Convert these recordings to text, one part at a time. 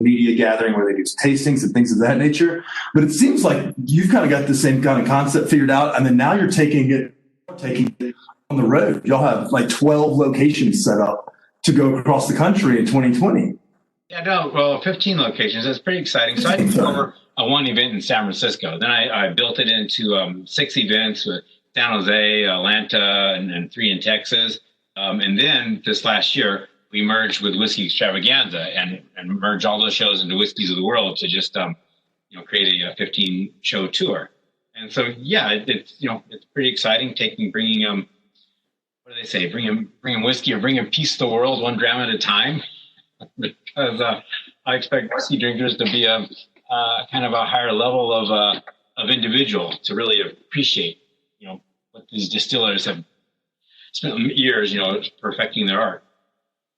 media gathering where they do tastings and things of that nature. But it seems like you've kind of got the same kind of concept figured out, and then now you're taking it on the road. Y'all have like 12 locations set up to go across the country in 2020. Yeah, no, well, 15 locations. That's pretty exciting. So I took over one event in San Francisco. Then I built it into 6 events with San Jose, Atlanta, and 3 in Texas. And then this last year, we merged with Whiskey Extravaganza and merged all those shows into Whiskies of the World to just create a 15 show tour. And so it's pretty exciting bringing what do they say, bringing whiskey or bringing peace to the world 1 dram at a time, because I expect whiskey drinkers to be a kind of a higher level of individual to really appreciate what these distillers have spent years perfecting their art.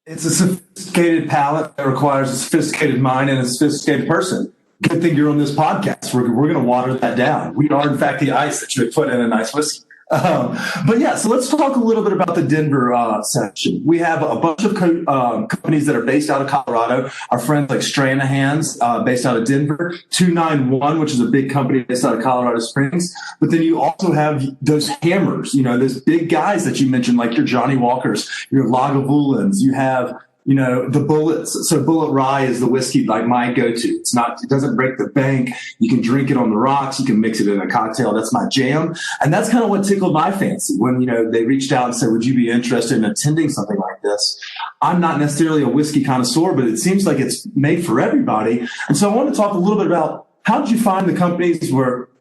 It's a sophisticated palate that requires a sophisticated mind and a sophisticated person. Good thing you're on this podcast. We're going to water that down. We are, in fact, the ice that you would put in a nice whiskey. But yeah, so let's talk a little bit about the Denver section. We have a bunch of companies that are based out of Colorado. Our friends like Stranahan's, based out of Denver, 291, which is a big company based out of Colorado Springs. But then you also have those hammers, those big guys that you mentioned, like your Johnny Walkers, your Lagavulins. You have the Bullets. So Bullet Rye is the whiskey like my go-to. It doesn't break the bank. You can drink it on the rocks. You can mix it in a cocktail. That's my jam. And that's kind of what tickled my fancy when, they reached out and said, would you be interested in attending something like this? I'm not necessarily a whiskey connoisseur, but it seems like it's made for everybody. And so I want to talk a little bit about how did you find the companies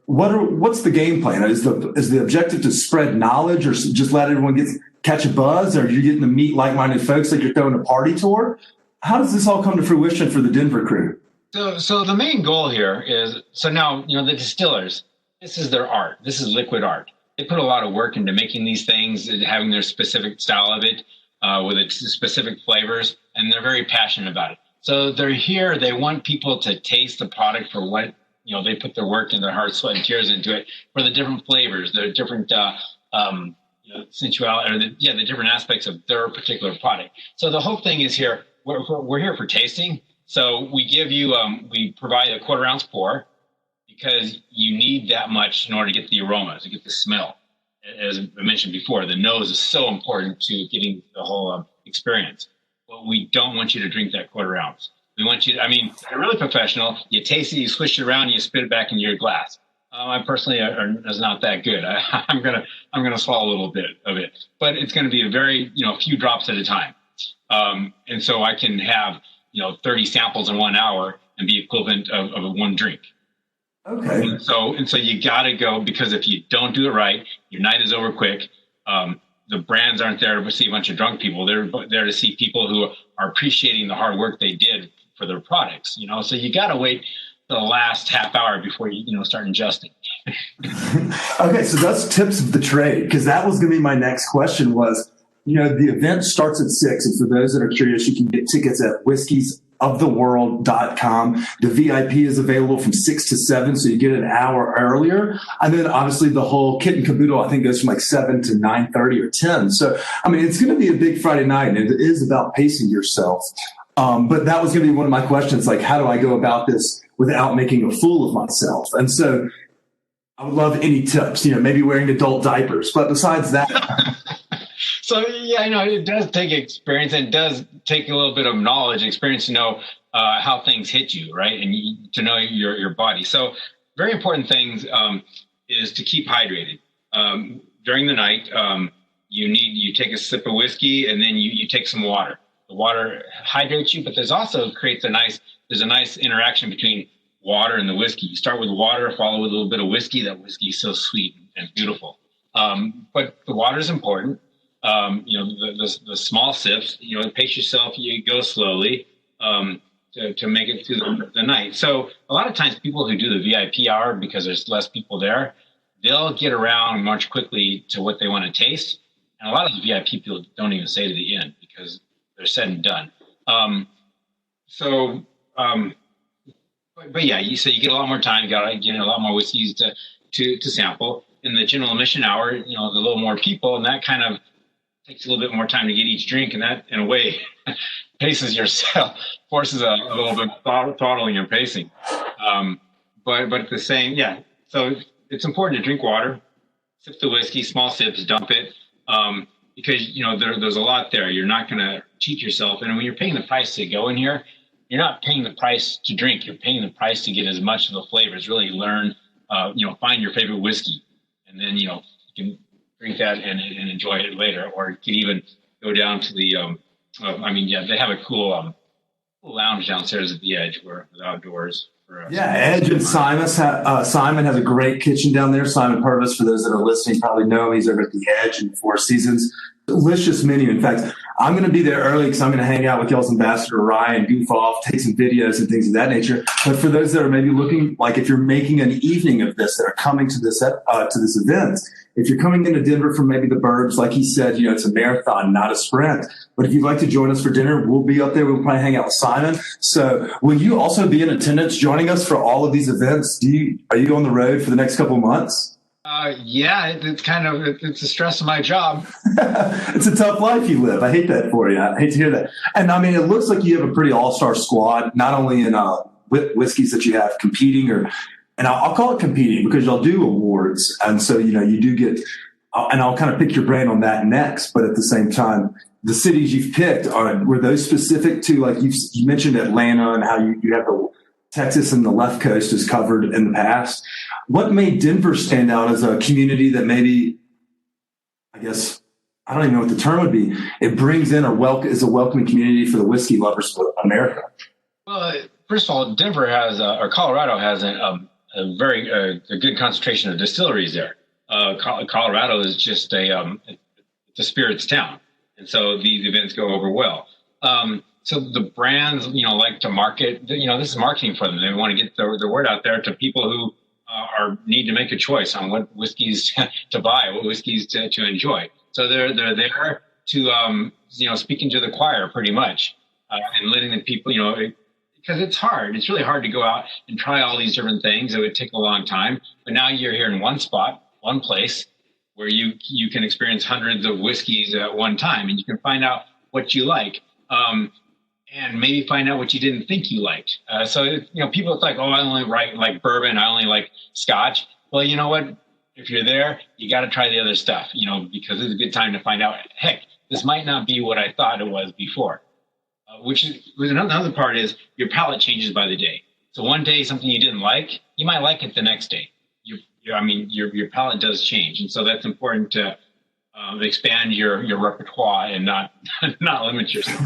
what's the game plan? Is the objective to spread knowledge or just let everyone catch a buzz, or you're getting to meet like-minded folks like you're throwing a party tour? How does this all come to fruition for the Denver crew? So the main goal here is, now, the distillers, this is their art. This is liquid art. They put a lot of work into making these things, having their specific style of it, with its specific flavors, and they're very passionate about it. So they're here. They want people to taste the product for what, they put their work and their heart, sweat, and tears into it, for the different flavors, the different sensuality, or the different aspects of their particular product. So the whole thing is here. We're here for tasting. So we give you, we provide a 1/4 ounce pour, because you need that much in order to get the aroma, to get the smell. As I mentioned before, the nose is so important to getting the whole experience. But we don't want you to drink that 1/4 ounce. We want you to, you're really professional. You taste it, you swish it around, you spit it back into your glass. I personally is not that good. I'm gonna swallow a little bit of it, but it's going to be a very few drops at a time, and so I can have 30 samples in 1 hour and be equivalent of 1 drink. Okay. And so you got to go, because if you don't do it right, your night is over quick. The brands aren't there to see a bunch of drunk people. They're there to see people who are appreciating the hard work they did for their products. So you got to wait the last half hour before you start ingesting. Okay, so that's tips of the trade, because that was going to be my next question was, the event starts at 6, and for those that are curious, you can get tickets at whiskiesoftheworld.com. The VIP is available from 6 to 7, so you get an hour earlier. And then obviously the whole kit and caboodle, I think, goes from like 7 to 9:30 or 10. So, it's going to be a big Friday night, and it is about pacing yourself. But that was going to be one of my questions, like, how do I go about this without making a fool of myself? And so I would love any tips, maybe wearing adult diapers. But besides that. So, it does take experience, and it does take a little bit of knowledge and experience to know how things hit you, right? And to know your body. So very important things is to keep hydrated. During the night, you take a sip of whiskey, and then you take some water. The water hydrates you, but there's also creates a nice interaction between water and the whiskey. You start with water, follow with a little bit of whiskey. That whiskey is so sweet and beautiful. But the water is important. The small sips, pace yourself, you go slowly to make it through the night. So a lot of times people who do the VIP hour, because there's less people there, they'll get around much quickly to what they want to taste. And a lot of the VIP people don't even stay to the end because they're said and done. But yeah, so you get a lot more time. You got to get a lot more whiskeys to sample. In the general admission hour, the little more people, and that kind of takes a little bit more time to get each drink, and that, in a way, paces yourself, forces a little bit throttling your pacing. But the same, yeah. So it's important to drink water, sip the whiskey, small sips, dump it, because there's a lot there. You're not going to cheat yourself, and when you're paying the price to go in here, you're not paying the price to drink. You're paying the price to get as much of the flavors. Really learn, find your favorite whiskey, and then you can drink that and enjoy it later, or you can even go down to the. They have a cool lounge downstairs at the Edge, where the outdoors. Edge and Simon has a great kitchen down there. Simon Purvis, for those that are listening, probably know him. He's over at the Edge in Four Seasons. Delicious menu. In fact, I'm going to be there early because I'm going to hang out with y'all's ambassador Ryan, goof off, take some videos and things of that nature. But for those that are maybe looking, like if you're making an evening of this, that are coming to this event, if you're coming into Denver from maybe the burbs, like he said, it's a marathon, not a sprint. But if you'd like to join us for dinner, we'll be up there. We'll probably hang out with Simon. So will you also be in attendance joining us for all of these events? Are you on the road for the next couple of months? It's the stress of my job. It's a tough life you live. I hate that for you. I hate to hear that. And I mean, it looks like you have a pretty all-star squad, not only in whiskeys that you have competing and I'll call it competing because y'all do awards. And so, you do get, and I'll kind of pick your brain on that next. But at the same time, the cities you've picked, were those specific to, like you mentioned Atlanta and how you have the Texas and the left coast is covered in the past. What made Denver stand out as a community that maybe, I guess, I don't even know what the term would be, it brings in is a welcoming community for the whiskey lovers of America? Well, first of all, Denver has, or Colorado has a very good concentration of distilleries there. Colorado is just a spirits town. And so these events go over well. So the brands, like to market, this is marketing for them. They want to get the word out there to people who need to make a choice on what whiskeys to buy, what whiskeys to enjoy. So they're there to, speaking to the choir pretty much, and letting the people, because it's hard. It's really hard to go out and try all these different things. It would take a long time. But now you're here in one spot, one place, where you can experience hundreds of whiskeys at one time, and you can find out what you like. And maybe find out what you didn't think you liked. People it's like, I only like bourbon. I only like Scotch. Well, you know what? If you're there, you got to try the other stuff, because it's a good time to find out, heck, this might not be what I thought it was before. Another part is your palate changes by the day. So one day, something you didn't like, you might like it the next day. Your palate does change. And so that's important to expand your repertoire and not limit yourself.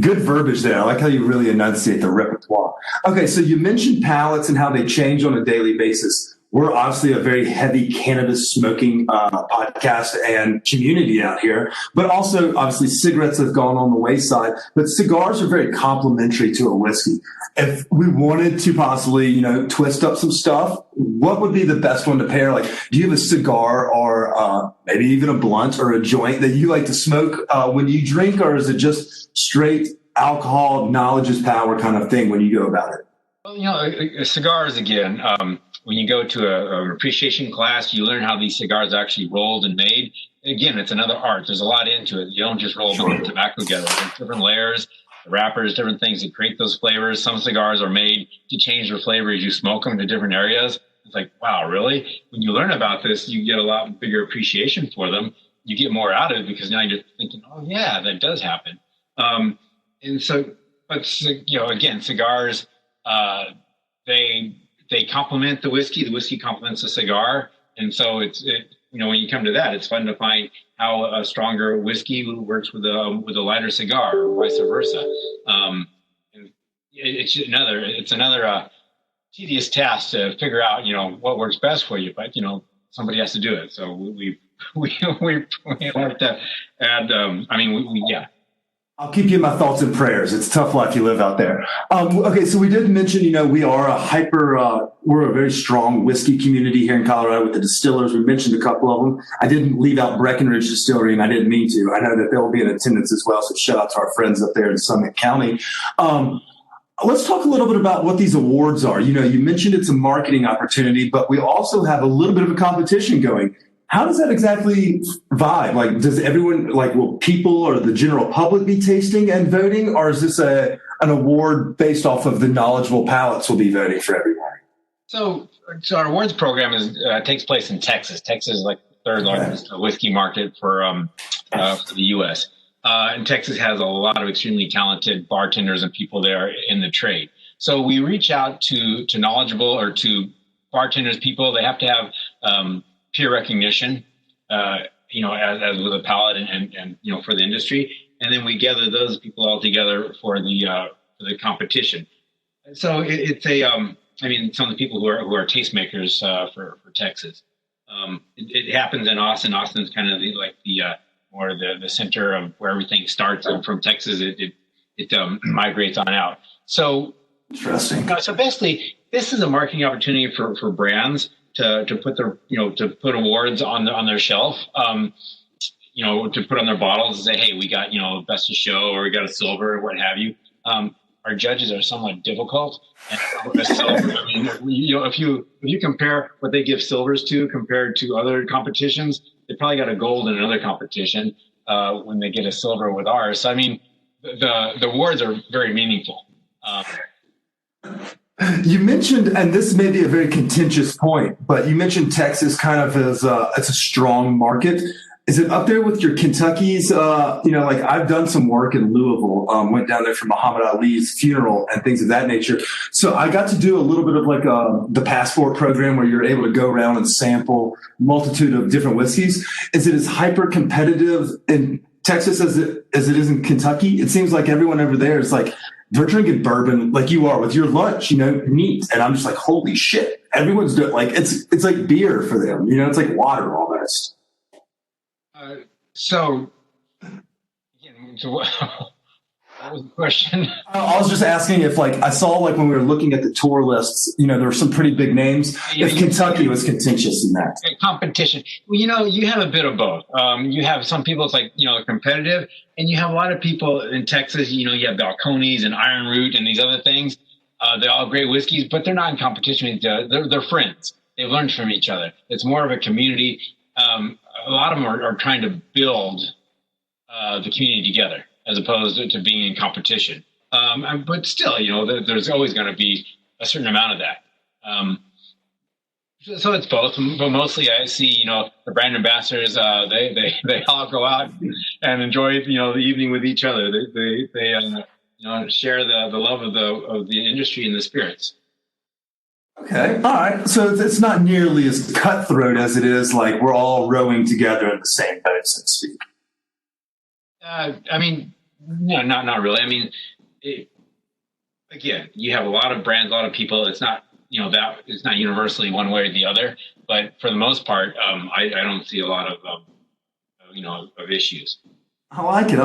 Good verbiage there. I like how you really enunciate the repertoire. Okay, so you mentioned palates and how they change on a daily basis. We're obviously a very heavy cannabis smoking podcast and community out here, but also obviously cigarettes have gone on the wayside, but cigars are very complementary to a whiskey. If we wanted to possibly, twist up some stuff, what would be the best one to pair? Like, do you have a cigar or maybe even a blunt or a joint that you like to smoke when you drink, or is it just straight alcohol, knowledge is power kind of thing when you go about it? Well, cigars again. When you go to an appreciation class, you learn how these cigars are actually rolled and made. Again, it's another art. There's a lot into it. You don't just roll a bunch of tobacco together. There's different layers, wrappers, different things that create those flavors. Some cigars are made to change their flavor as you smoke them to different areas. It's like, wow, really? When you learn about this, you get a lot bigger appreciation for them. You get more out of it because now you're thinking, oh, yeah, that does happen. Again, cigars, they complement the whiskey. The whiskey complements the cigar. And so when you come to that, it's fun to find how a stronger whiskey works with a lighter cigar or vice versa. And it's another tedious task to figure out, what works best for you, but, somebody has to do it. So we have to add, yeah. I'll keep you in my thoughts and prayers. It's a tough life you live out there. Okay, so we did mention, we are we're a very strong whiskey community here in Colorado with the distillers. We mentioned a couple of them. I didn't leave out Breckenridge Distillery, and I didn't mean to. I know that they'll be in attendance as well, so shout out to our friends up there in Summit County. Let's talk a little bit about what these awards are. You mentioned it's a marketing opportunity, but we also have a little bit of a competition going. How does that exactly vibe? Like, does everyone, like, will people or the general public be tasting and voting, or is this an award based off of the knowledgeable palates will be voting for everyone? So our awards program takes place in Texas. Texas is like the third largest whiskey market for the U.S. And Texas has a lot of extremely talented bartenders and people there in the trade. So we reach out to knowledgeable or to bartenders, people. They have to have peer recognition, as with a palate and for the industry, and then we gather those people all together for the competition. So it's some of the people who are tastemakers for Texas. It happens in Austin. Austin's kind of the center of where everything starts, and from Texas it migrates on out. So interesting. So basically, this is a marketing opportunity for brands to put to put awards on their shelf, to put on their bottles and say, hey, we got best of show, or we got a silver, or what have you. Our judges are somewhat difficult, and a silver, if you compare what they give silvers to compared to other competitions, they probably got a gold in another competition when they get a silver with ours. So, the awards are very meaningful. You mentioned, and this may be a very contentious point, but you mentioned Texas kind of as it's a strong market. Is it up there with your Kentucky's? Like I've done some work in Louisville, went down there for Muhammad Ali's funeral and things of that nature. So I got to do a little bit of like the passport program where you're able to go around and sample a multitude of different whiskeys. Is it as hyper competitive in Texas as it is in Kentucky? It seems like everyone over there is like, they're drinking bourbon like you are with your lunch, neat. And I'm just like, holy shit. Everyone's doing it's like beer for them. It's like water almost. What was the question? I was just asking if, I saw, when we were looking at the tour lists, there were some pretty big names. If Kentucky was contentious in that. Competition. Well, you have a bit of both. You have some people, it's competitive, and you have a lot of people in Texas, you have Balcones and Iron Root and these other things. They're all great whiskeys, but they're not in competition. They're friends. They've learned from each other. It's more of a community. A lot of them are trying to build the community together, as opposed to being in competition. But still, there's always going to be a certain amount of that. So it's both, but mostly I see, the brand ambassadors, they all go out and enjoy, the evening with each other. They share the love of the industry and the spirits. Okay. All right. So it's not nearly as cutthroat as it is like we're all rowing together in the same boat, so to speak. No, not really. Again, you have a lot of brands, a lot of people. It's not, it's not universally one way or the other. But for the most part, I don't see a lot of issues. I like it.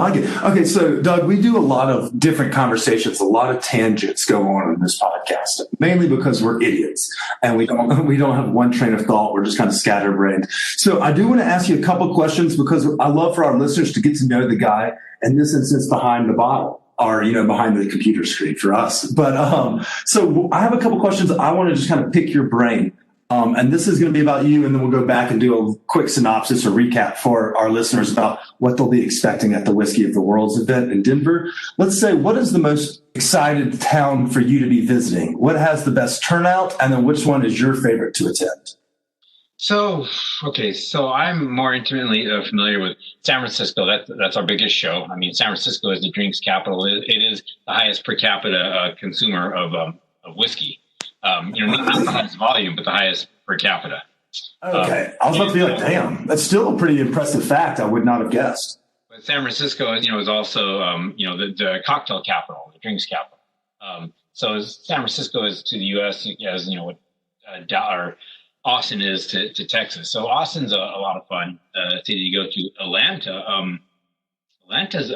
Okay, so Doug, we do a lot of different conversations, a lot of tangents go on in this podcast, mainly because we're idiots and we don't have one train of thought. We're just kind of scatterbrained. So I do want to ask you a couple of questions because I love for our listeners to get to know the guy, in this instance, behind the bottle, or behind the computer screen for us. But so I have a couple of questions. I want to just kind of pick your brain. And this is going to be about you, and then we'll go back and do a quick synopsis or recap for our listeners about what they'll be expecting at the Whiskey of the Worlds event in Denver. Let's say, what is the most excited town for you to be visiting? What has the best turnout? And then which one is your favorite to attend? So I'm more intimately familiar with San Francisco. That's our biggest show. San Francisco is the drinks capital. It is the highest per capita consumer of whiskey. Not the highest volume, but the highest per capita. Okay. I was about to be like, damn, that's still a pretty impressive fact. I would not have guessed. But San Francisco, is also, the cocktail capital, the drinks capital. So San Francisco is to the U.S. as, what Austin is to Texas. So Austin's a lot of fun city to go to. Atlanta's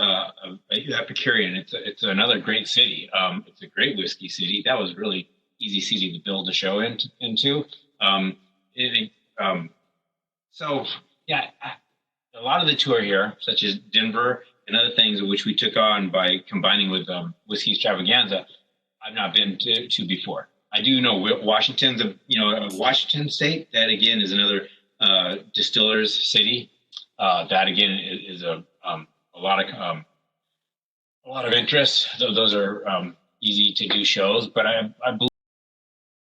Epicurean. It's another great city. It's a great whiskey city. That was really easy city to build a show into. A lot of the tour here, such as Denver and other things which we took on by combining with Whiskey Extravaganza, I've not been to before. I do know Washington's Washington State. That again is another Distillers City. That again is a lot of interest. Those are easy to do shows, but I believe